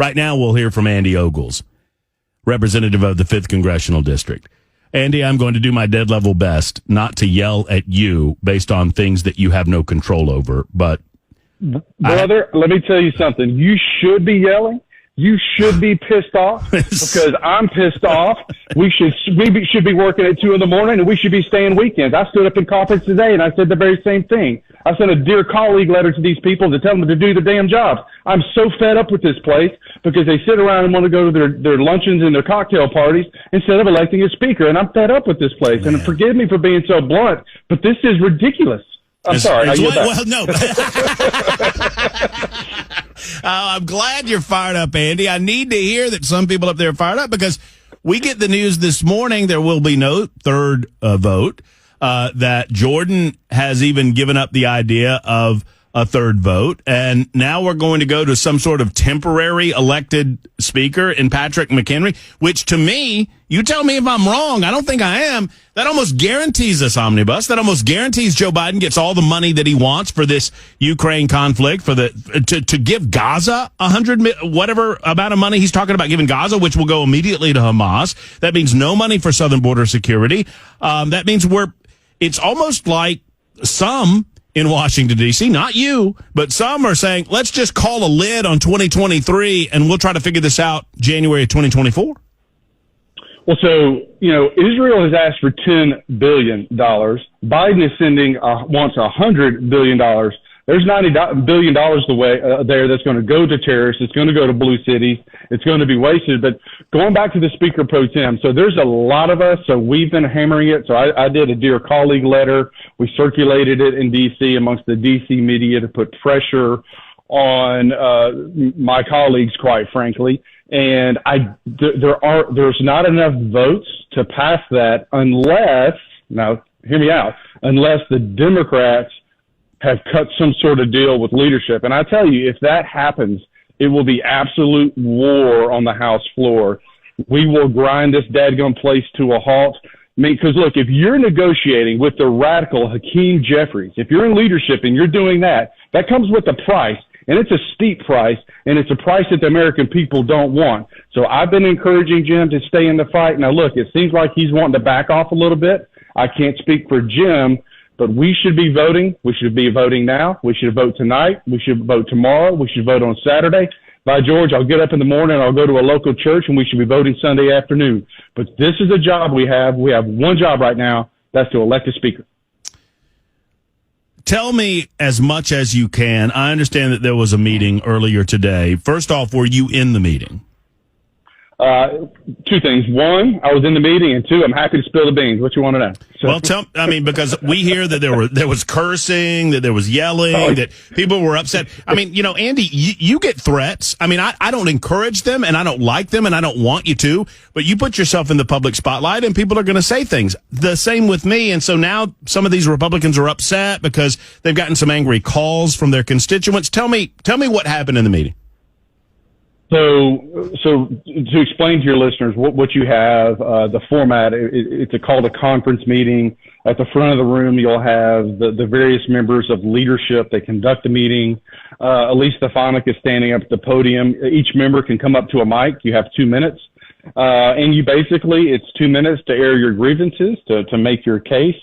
Right now, we'll hear from Andy Ogles, representative of the 5th Congressional District. Andy, I'm going to do my dead level best not to yell at you based on things that you have no control over. But, brother, let me tell you something. You should be yelling. You should be pissed off because I'm pissed off. We should be working at 2 a.m. and we should be staying weekends. I stood up in conference today and I said the very same thing. I sent a dear colleague letter to these people to tell them to do their damn jobs. I'm so fed up with this place because they sit around and want to go to their luncheons and their cocktail parties instead of electing a speaker. And I'm fed up with this place. Man. And forgive me for being so blunt, but this is ridiculous. I'm sorry. Well, no. I'm glad you're fired up, Andy. I need to hear that some people up there are fired up because we get the news this morning there will be no third vote, that Jordan has even given up the idea of a third vote, and now we're going to go to some sort of temporary elected speaker in Patrick McHenry, which to me, you tell me if I'm wrong, I don't think I am, that almost guarantees this omnibus, that almost guarantees Joe Biden gets all the money that he wants for this Ukraine conflict, for to give Gaza whatever amount of money he's talking about giving Gaza, which will go immediately to Hamas. That means no money for southern border security. That means it's almost like some in Washington, D.C., not you, but some are saying, let's just call a lid on 2023 and we'll try to figure this out January of 2024. Well, so, Israel has asked for $10 billion. Biden is wants $100 billion. There's $90 billion there that's going to go to terrorists. It's going to go to blue cities. It's going to be wasted. But going back to the Speaker Pro Tem, so there's a lot of us, so we've been hammering it. So I did a Dear Colleague letter. We circulated it in D.C. amongst the D.C. media to put pressure on my colleagues, quite frankly. And there's not enough votes to pass that unless, now hear me out, unless the Democrats have cut some sort of deal with leadership. And I tell you, if that happens, it will be absolute war on the House floor. We will grind this dadgum place to a halt. I mean, because look, if you're negotiating with the radical Hakeem Jeffries, if you're in leadership and you're doing that, that comes with a price. And it's a steep price, and it's a price that the American people don't want. So I've been encouraging Jim to stay in the fight. Now, look, it seems like he's wanting to back off a little bit. I can't speak for Jim, but we should be voting. We should be voting now. We should vote tonight. We should vote tomorrow. We should vote on Saturday. By George, I'll get up in the morning, I'll go to a local church, and we should be voting Sunday afternoon. But this is a job we have. We have one job right now. That's to elect a speaker. Tell me as much as you can. I understand that there was a meeting earlier today. First off, were you in the meeting? Two things. One, I was in the meeting, and two, I'm happy to spill the beans. What you want to know? So. Well, because we hear that there was cursing, that there was yelling, that people were upset. I mean, Andy, you get threats. I mean, I don't encourage them, and I don't like them, and I don't want you to, but you put yourself in the public spotlight, and people are going to say things. The same with me, and so now some of these Republicans are upset because they've gotten some angry calls from their constituents. Tell me what happened in the meeting. So to explain to your listeners what you have, the format, it's called a conference meeting. At the front of the room, you'll have the various members of leadership. They conduct the meeting. Elise Stefanik is standing up at the podium. Each member can come up to a mic. You have 2 minutes. And it's 2 minutes to air your grievances, to make your case.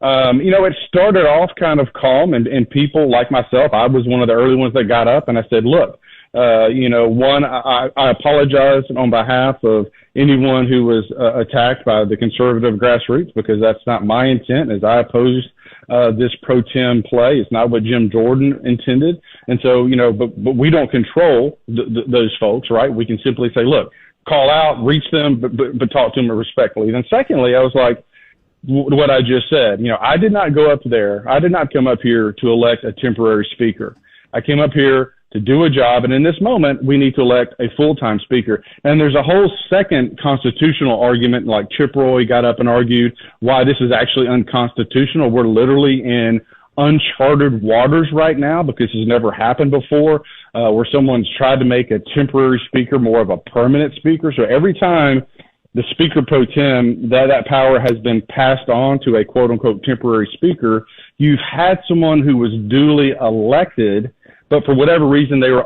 It started off kind of calm and people like myself, I was one of the early ones that got up and I said, look, I apologize on behalf of anyone who was attacked by the conservative grassroots because that's not my intent as I opposed this pro tem play. It's not what Jim Jordan intended. And so, but we don't control those folks, right? We can simply say, look, call out, reach them, but talk to them respectfully. Then secondly, I was like, what I just said, I did not go up there. I did not come up here to elect a temporary speaker. I came up here to do a job. And in this moment, we need to elect a full-time speaker. And there's a whole second constitutional argument, like Chip Roy got up and argued why this is actually unconstitutional. We're literally in uncharted waters right now because this has never happened before, where someone's tried to make a temporary speaker more of a permanent speaker. So every time the speaker pro tem, that power has been passed on to a quote unquote temporary speaker, you've had someone who was duly elected but for whatever reason, they were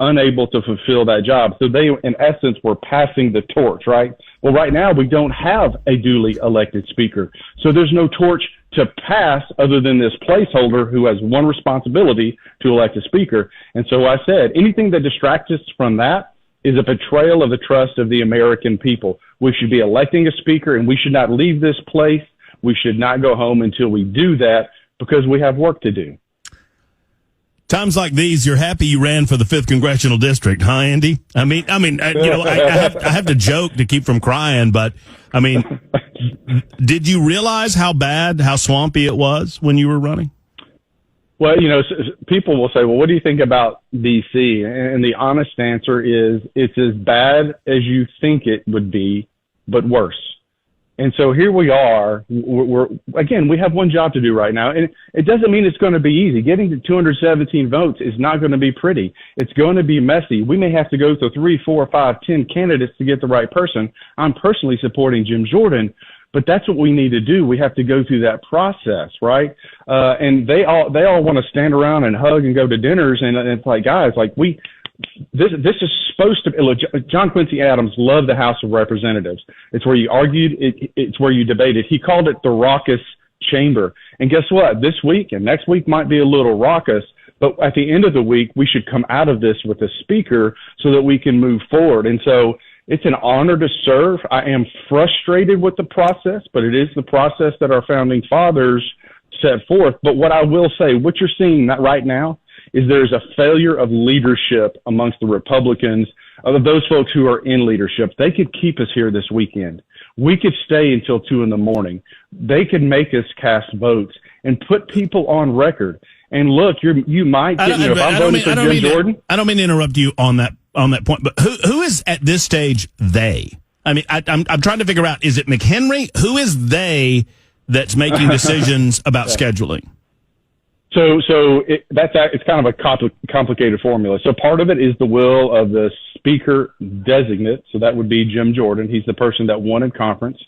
unable to fulfill that job. So they, in essence, were passing the torch, right? Well, right now, we don't have a duly elected speaker. So there's no torch to pass other than this placeholder who has one responsibility to elect a speaker. And so I said, anything that distracts us from that is a betrayal of the trust of the American people. We should be electing a speaker, and we should not leave this place. We should not go home until we do that, because we have work to do. Times like these, you're happy you ran for the 5th Congressional District, huh, Andy? I have to joke to keep from crying, but, I mean, did you realize how swampy it was when you were running? Well, people will say, well, what do you think about D.C.? And the honest answer is it's as bad as you think it would be, but worse. And so here we are. Again, we have one job to do right now. And it doesn't mean it's going to be easy. Getting to 217 votes is not going to be pretty. It's going to be messy. We may have to go through 3, 4, 5, 10 candidates to get the right person. I'm personally supporting Jim Jordan, but that's what we need to do. We have to go through that process, right? And they all want to stand around and hug and go to dinners. And it's like, guys, like this is supposed to be. John Quincy Adams loved the House of Representatives. It's where you argued. It's where you debated. He called it the raucous chamber. And guess what? This week and next week might be a little raucous, but at the end of the week, we should come out of this with a speaker so that we can move forward. And so it's an honor to serve. I am frustrated with the process, but it is the process that our founding fathers set forth. But what I will say, what you're seeing right now, is there's a failure of leadership amongst the Republicans, of those folks who are in leadership. They could keep us here this weekend. We could stay until 2 a.m. They could make us cast votes and put people on record. And look, you might get, if I'm voting for Jim Jordan. I don't mean to interrupt you on that point, but who is at this stage they? I mean, I'm trying to figure out, is it McHenry? Who is they that's making decisions about scheduling? So it's kind of a complicated formula. So part of it is the will of the speaker designate. So that would be Jim Jordan. He's the person that won in conference.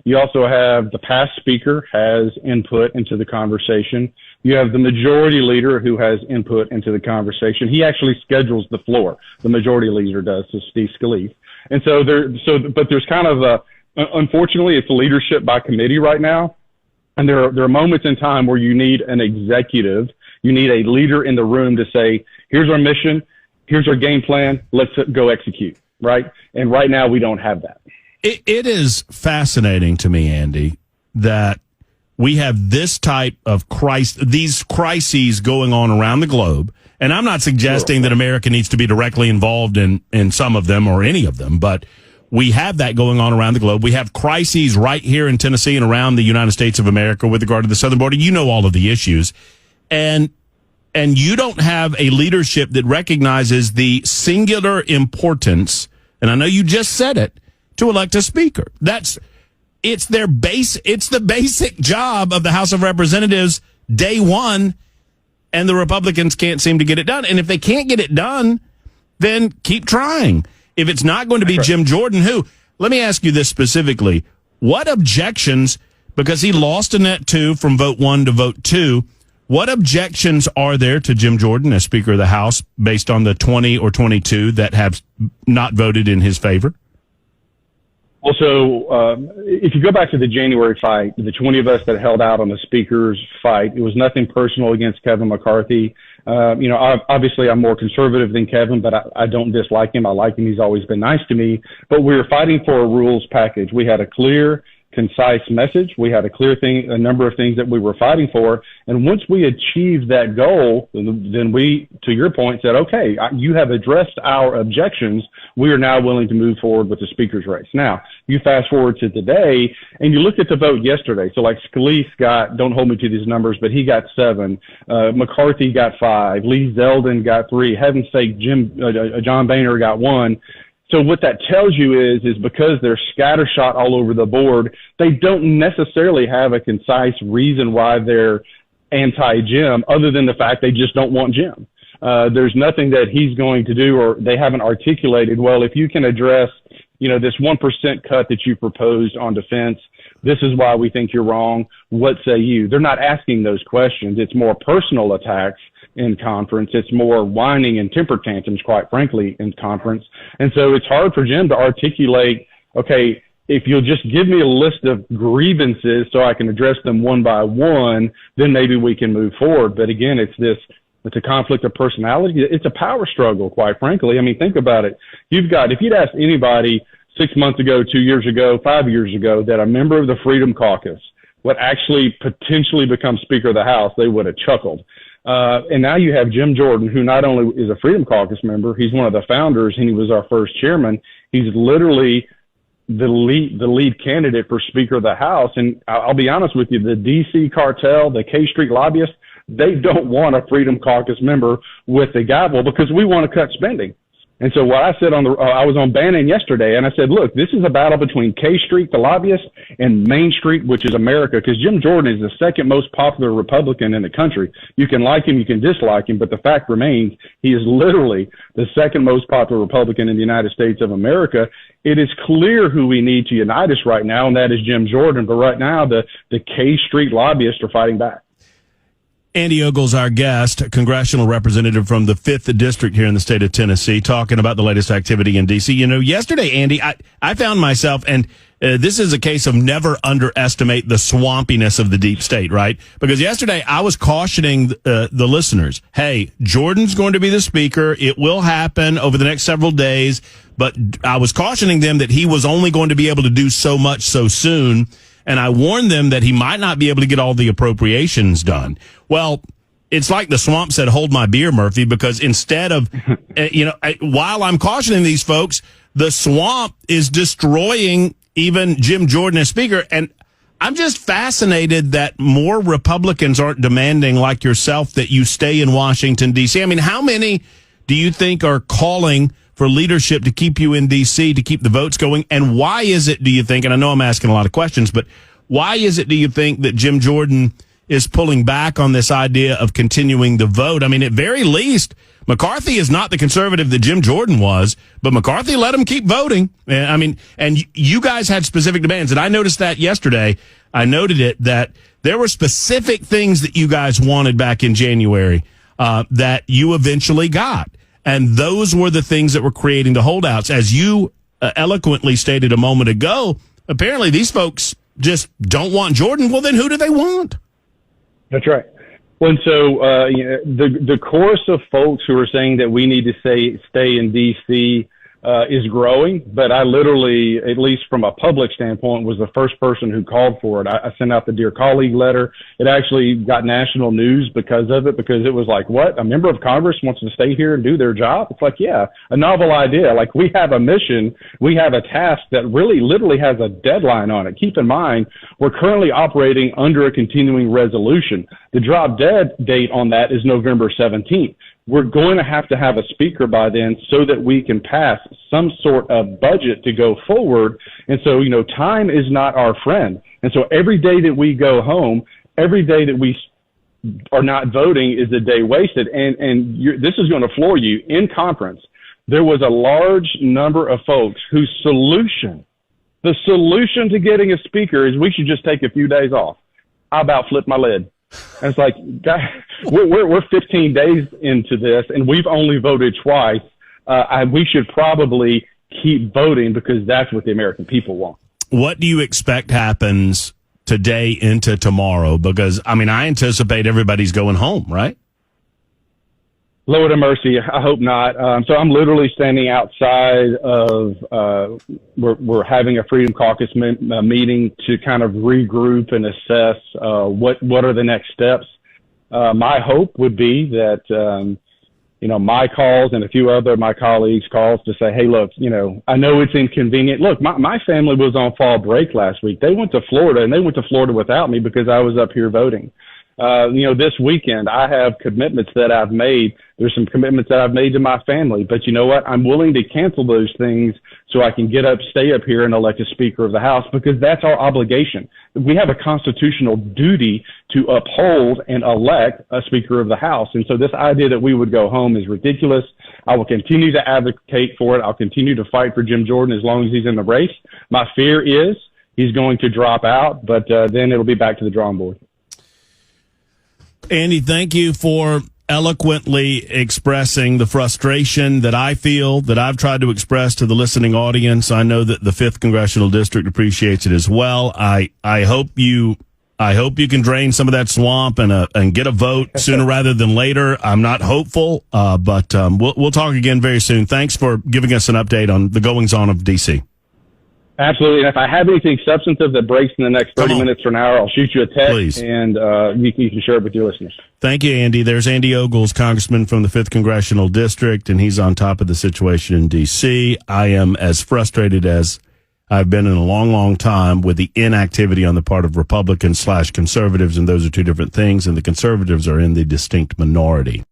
You also have the past speaker has input into the conversation. You have the majority leader who has input into the conversation. He actually schedules the floor. The majority leader does, so Steve Scalise. And but there's kind of unfortunately, it's leadership by committee right now. And there are moments in time where you need an executive, you need a leader in the room to say, here's our mission, here's our game plan, let's go execute, right? And right now we don't have that. It is fascinating to me, Andy, that we have this type of these crises going on around the globe. And I'm not suggesting that America needs to be directly involved in some of them or any of them, but we have that going on around the globe. We have crises right here in Tennessee and around the United States of America with regard to the southern border. You know all of the issues. And you don't have a leadership that recognizes the singular importance, and I know you just said it, to elect a speaker. It's the basic job of the House of Representatives day one, and the Republicans can't seem to get it done. And if they can't get it done, then keep trying. If it's not going to be Jim Jordan, who? Let me ask you this specifically. What objections, because he lost in that 2 from vote 1 to vote 2, what objections are there to Jim Jordan as Speaker of the House based on the 20 or 22 that have not voted in his favor? Well, so if you go back to the January fight, the 20 of us that held out on the speaker's fight, it was nothing personal against Kevin McCarthy. Obviously I'm more conservative than Kevin, but I don't dislike him. I like him. He's always been nice to me. But we were fighting for a rules package. We had a clear, concise message. We had a number of things that we were fighting for. And once we achieved that goal, then we, to your point, said, okay, you have addressed our objections. We are now willing to move forward with the speaker's race. Now, you fast forward to today, and you look at the vote yesterday. So like Scalise got, don't hold me to these numbers, but he got 7. McCarthy got 5. Lee Zeldin got 3. Heaven's sake, John Boehner got 1. So what that tells you is because they're scattershot all over the board, they don't necessarily have a concise reason why they're anti-Jim other than the fact they just don't want Jim. There's nothing that he's going to do, or they haven't articulated, well, if you can address, this 1% cut that you proposed on defense, this is why we think you're wrong. What say you? They're not asking those questions. It's more personal attacks in conference. It's more whining and temper tantrums, quite frankly, in conference. And so it's hard for Jim to articulate, okay, if you'll just give me a list of grievances so I can address them one by one, then maybe we can move forward. But again, it's a conflict of personality. It's a power struggle, quite frankly. I mean, think about it. If you'd asked anybody 6 months ago, 2 years ago, 5 years ago, that a member of the Freedom Caucus would actually potentially become Speaker of the House, they would have chuckled. And now you have Jim Jordan, who not only is a Freedom Caucus member, he's one of the founders, and he was our first chairman. He's literally the lead candidate for Speaker of the House. And I'll be honest with you, the D.C. cartel, the K Street lobbyists, they don't want a Freedom Caucus member with the gavel because we want to cut spending. And so what I said I was on Bannon yesterday, and I said, look, this is a battle between K Street, the lobbyists, and Main Street, which is America, because Jim Jordan is the second most popular Republican in the country. You can like him, you can dislike him, but the fact remains he is literally the second most popular Republican in the United States of America. It is clear who we need to unite us right now, and that is Jim Jordan. But right now, the K Street lobbyists are fighting back. Andy Ogles, our guest, congressional representative from the 5th District here in the state of Tennessee, talking about the latest activity in D.C. You know, yesterday, Andy, I found myself, and this is a case of never underestimate the swampiness of the deep state, right? Because yesterday I was cautioning the listeners, hey, Jordan's going to be the speaker. It will happen over the next several days. But I was cautioning them that he was only going to be able to do so much so soon. And I warned them that he might not be able to get all the appropriations done. Well, it's like the swamp said, hold my beer, Murphy, because instead of, while I'm cautioning these folks, the swamp is destroying even Jim Jordan as speaker. And I'm just fascinated that more Republicans aren't demanding, like yourself, that you stay in Washington, D.C. I mean, how many do you think are calling for leadership to keep you in D.C., to keep the votes going? And why is it, do you think, and I know I'm asking a lot of questions, but why is it, do you think, that Jim Jordan is pulling back on this idea of continuing the vote? I mean, at very least, McCarthy is not the conservative that Jim Jordan was, but McCarthy let him keep voting. I mean, and you guys had specific demands, and I noticed that yesterday. I noted it, that there were specific things that you guys wanted back in January that you eventually got. And those were the things that were creating the holdouts. As you eloquently stated a moment ago, apparently these folks just don't want Jordan. Well, then who do they want? That's right. Well, and so the chorus of folks who are saying that we need to stay in D.C. Is growing, but I literally, at least from a public standpoint, was the first person who called for it. I sent out the Dear Colleague letter. It actually got national news because of it, because it was like, what? A member of Congress wants to stay here and do their job? It's like, yeah, a novel idea. Like, we have a mission. We have a task that really literally has a deadline on it. Keep in mind, we're currently operating under a continuing resolution. The drop dead date on that is November 17th. We're going to have a speaker by then so that we can pass some sort of budget to go forward. And so, time is not our friend. And so every day that we go home, every day that we are not voting is a day wasted. And this is going to floor you. In conference, there was a large number of folks whose the solution to getting a speaker is we should just take a few days off. I about flipped my lid. And it's like, God, we're 15 days into this, and we've only voted twice. We should probably keep voting because that's what the American people want. What do you expect happens today into tomorrow? Because, I mean, I anticipate everybody's going home, right? Lord have mercy. I hope not. So I'm literally standing outside of, we're having a Freedom Caucus meeting to kind of regroup and assess what are the next steps. My hope would be that, my calls and a few other of my colleagues' calls to say, hey, look, I know it's inconvenient. Look, my family was on fall break last week. They went to Florida, and they went to Florida without me because I was up here voting. This weekend, I have commitments that I've made. There's some commitments that I've made to my family, but you know what? I'm willing to cancel those things so I can stay up here and elect a Speaker of the House, because that's our obligation. We have a constitutional duty to uphold and elect a Speaker of the House. And so this idea that we would go home is ridiculous. I will continue to advocate for it. I'll continue to fight for Jim Jordan as long as he's in the race. My fear is he's going to drop out, but then it'll be back to the drawing board. Andy, thank you for eloquently expressing the frustration that I feel, that I've tried to express to the listening audience. I know that the 5th Congressional District appreciates it as well. I hope you can drain some of that swamp and get a vote sooner rather than later. I'm not hopeful, but we'll talk again very soon. Thanks for giving us an update on the goings-on of D.C. Absolutely. And if I have anything substantive that breaks in the next 30 minutes or an hour, I'll shoot you a text. Please. And you can share it with your listeners. Thank you, Andy. There's Andy Ogles, congressman from the 5th Congressional District, and he's on top of the situation in D.C. I am as frustrated as I've been in a long, long time with the inactivity on the part of Republicans/conservatives, and those are two different things, and the conservatives are in the distinct minority.